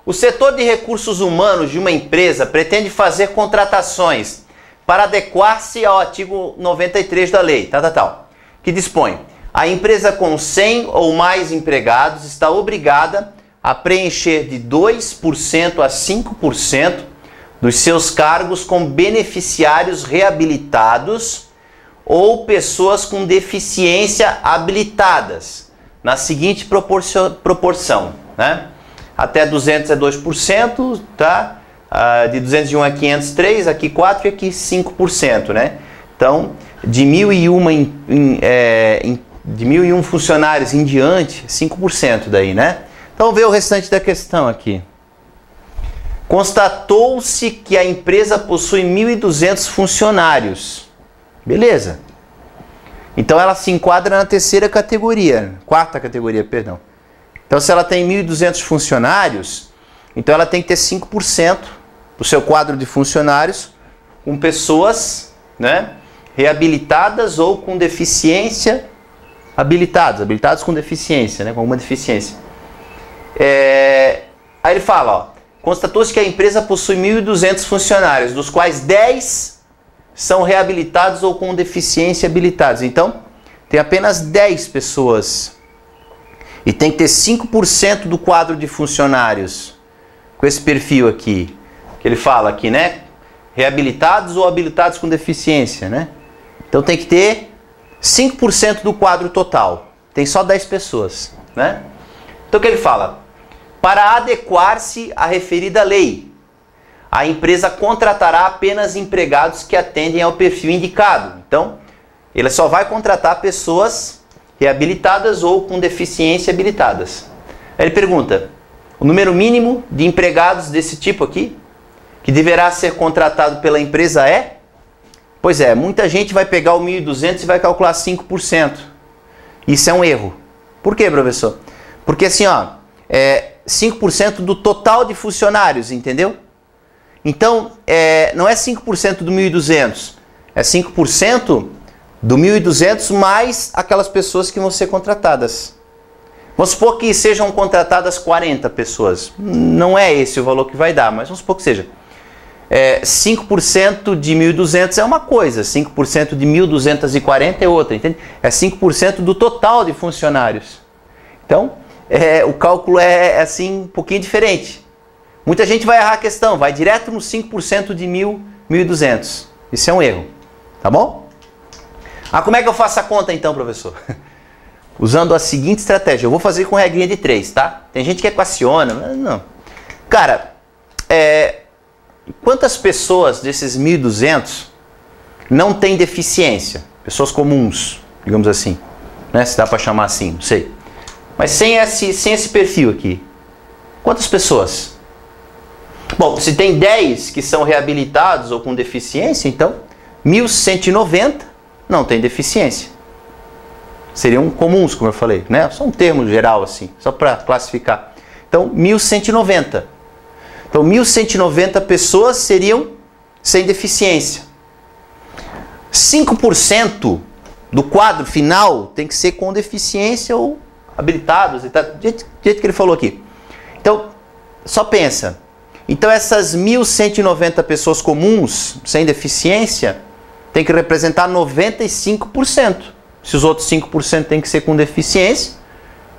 O setor de recursos humanos de uma empresa pretende fazer contratações para adequar-se ao artigo 93 da lei, que dispõe: a empresa com 100 ou mais empregados está obrigada a preencher de 2% a 5% dos seus cargos com beneficiários reabilitados ou pessoas com deficiência habilitadas, na seguinte proporção, né? Até 200 é 2%, tá? De 201 a 503, aqui 4% e aqui 5%, né? Então, de 1.001 funcionários em diante, 5% daí, né? Então, vamos ver o restante da questão aqui. Constatou-se que a empresa possui 1.200 funcionários. Beleza. Então, ela se enquadra na quarta categoria, perdão. Então, se ela tem 1.200 funcionários, então ela tem que ter 5% do seu quadro de funcionários com pessoas, né, reabilitadas ou com deficiência, habilitados com deficiência, né, com alguma deficiência. Aí ele fala, ó, constatou-se que a empresa possui 1.200 funcionários, dos quais 10 são reabilitados ou com deficiência habilitados. Então, tem apenas 10 pessoas. E tem que ter 5% do quadro de funcionários com esse perfil aqui, que ele fala aqui, né? Reabilitados ou habilitados com deficiência, né? Então tem que ter 5% do quadro total. Tem só 10 pessoas, né? Então o que ele fala? Para adequar-se à referida lei, a empresa contratará apenas empregados que atendem ao perfil indicado. Então, ele só vai contratar pessoas reabilitadas ou com deficiência habilitadas. Aí ele pergunta, o número mínimo de empregados desse tipo aqui, que deverá ser contratado pela empresa é? Pois é, muita gente vai pegar o 1.200 e vai calcular 5%. Isso é um erro. Por quê, professor? Porque assim, ó, 5% do total de funcionários, entendeu? Então, não é 5% do 1.200, é 5% do 1.200 mais aquelas pessoas que vão ser contratadas. Vamos supor que sejam contratadas 40 pessoas. Não é esse o valor que vai dar, mas vamos supor que seja. 5% de 1.200 é uma coisa, 5% de 1.240 é outra, entende? É 5% do total de funcionários. Então, o cálculo é assim um pouquinho diferente. Muita gente vai errar a questão, vai direto no 5% de 1.200. Isso é um erro, tá bom? Como é que eu faço a conta então, professor? Usando a seguinte estratégia. Eu vou fazer com regrinha de 3, tá? Tem gente que equaciona, mas não. Cara, quantas pessoas desses 1.200 não têm deficiência? Pessoas comuns, digamos assim. Né? Se dá para chamar assim, não sei. Mas sem esse perfil aqui. Quantas pessoas? Bom, se tem 10 que são reabilitados ou com deficiência, então 1.190 não tem deficiência. Seriam comuns, como eu falei, né? Só um termo geral assim, só para classificar. Então, 1.190. Então, 1.190 pessoas seriam sem deficiência. 5% do quadro final tem que ser com deficiência ou habilitados, do jeito que ele falou aqui. Então, só pensa. Então, essas 1.190 pessoas comuns, sem deficiência, tem que representar 95%. Se os outros 5% tem que ser com deficiência,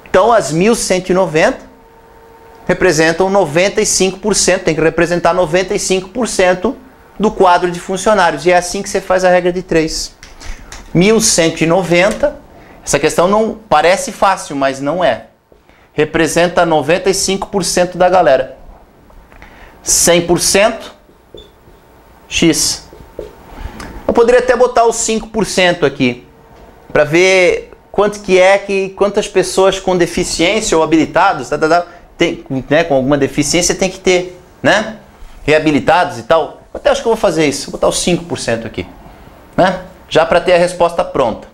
então as 1.190 representam 95%, tem que representar 95% do quadro de funcionários. E é assim que você faz a regra de 3. 1.190, essa questão não parece fácil, mas não é. Representa 95% da galera. 100%, X. Eu poderia até botar os 5% aqui, para ver quantas pessoas com deficiência ou habilitados, tem, né, com alguma deficiência tem que ter, né? Reabilitados e tal. Eu até acho que eu vou fazer isso, vou botar os 5% aqui, né? Já para ter a resposta pronta.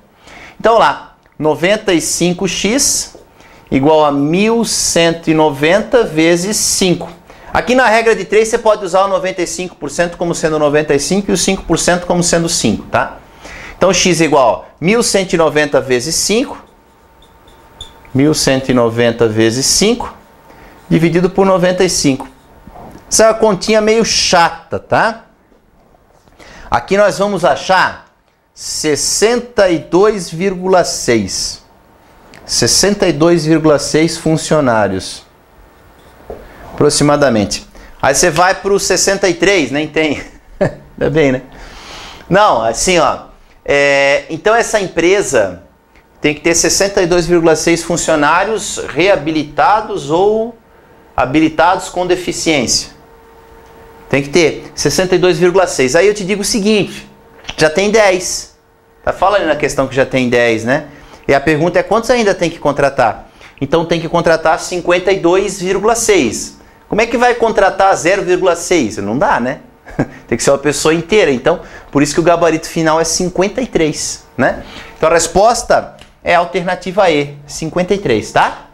Então lá, 95x igual a 1.190 vezes 5. Aqui na regra de 3 você pode usar o 95% como sendo 95 e o 5% como sendo 5, tá? Então x é igual a 1.190 vezes 5. 1.190 vezes 5 dividido por 95. Essa é uma continha meio chata, tá? Aqui nós vamos achar 62,6. 62,6 funcionários. Aproximadamente. Aí você vai para o 63, nem tem. Ainda bem, né? Não, assim, ó. Então essa empresa tem que ter 62,6 funcionários reabilitados ou habilitados com deficiência. Tem que ter 62,6. Aí eu te digo o seguinte, já tem 10. Tá falando na questão que já tem 10, né? E a pergunta é quantos ainda tem que contratar? Então tem que contratar 52,6. Como é que vai contratar 0,6? Não dá, né? Tem que ser uma pessoa inteira. Então, por isso que o gabarito final é 53, né? Então a resposta é a alternativa E, 53, tá?